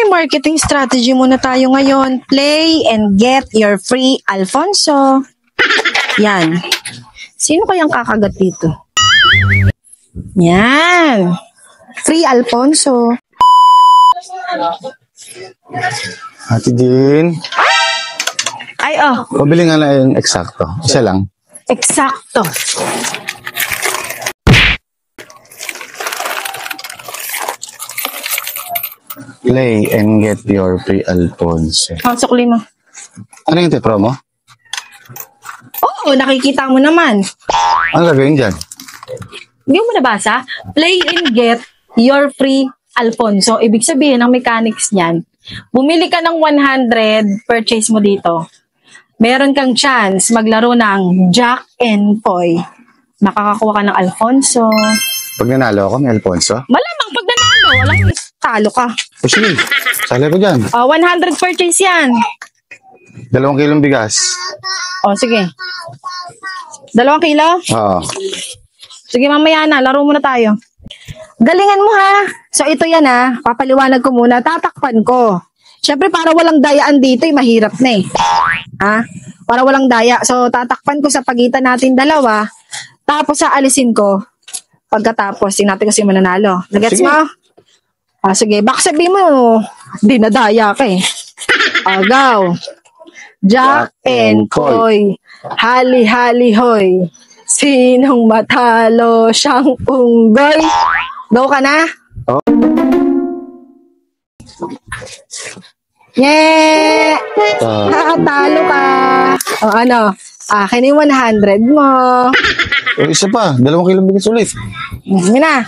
marketing strategy muna tayo ngayon. Play and get your free Alfonso. Yan. Sino kayang kakagat dito? Yan. Free Alfonso. Ate Jean. Ay, oh. Pabili nga lang yung eksakto. Isa lang. Eksakto. Play and get your free Alfonso. Ang sukli mo. Ano yung promo? Oo, nakikita mo naman. Ano gagawin dyan? Hindi mo nabasa? Play and get your free Alfonso. Ibig sabihin, ang mechanics niyan, bumili ka ng 100, purchase mo dito. Meron kang chance maglaro ng Jack and Poy. Makakakuha ka ng Alfonso. Pag nanalo ako, may Alfonso? Malamang pag nanalo, walang talo ka. O sige, sali ko dyan. 100 purchase yan. 2 kilong bigas. O, sige. 2 kilo? Oo. Sige, mamaya na. Laro muna tayo. Galingan mo, ha? So, ito yan, ha? Papaliwanag ko muna. Tatakpan ko. Siyempre, para walang dayaan dito, mahirap na, Ha? Para walang daya. So, tatakpan ko sa pagitan natin dalawa. Tapos, aalisin ko. Pagkatapos, natin kasi mananalo. Nagets mo? Sige. Baka sabihin mo, dinadaya ka, Agaw. Jack and Poy. Hali-hali hoy. Sinong matalo siyang unggoy? Go ka na? Oh. Yeah! Nakatalo ka. O ano? Akin yung 100 mo. Isa pa, 2 kilong bigas ulit. Yan na.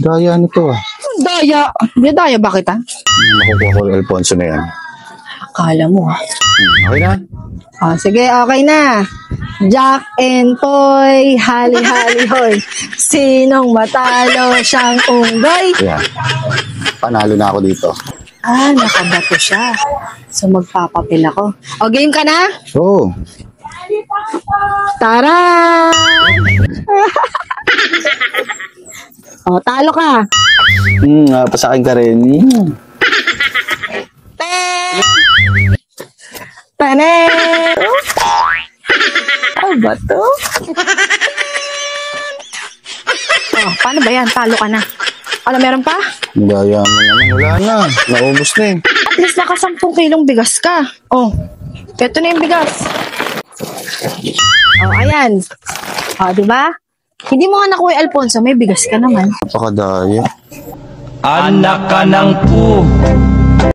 Daya nito Daya. Daya bakit Makukuha ko yung Alfonso na yan. Akala mo Okay na? Sige, okay na. Jack and Poy, hali-hali hoy. Sinong matalo siyang unggoy? Yeah. Panalo na ako dito. Nakabato siya. So, magpapapil ako. O, game ka na? Oo. Tara! Talo ka. Pasakin ka rin. Tane! Ba to? Paano ba yan? Talo ka na. Ano, meron pa? Daya mo naman. Wala na. Naubos na At least naka 10 kilong bigas ka. Ito na yung bigas. Ayan. Diba? Hindi mo nga nakuha, Alfonso. May bigas ka naman. Napakadaya. Anak ka ng po.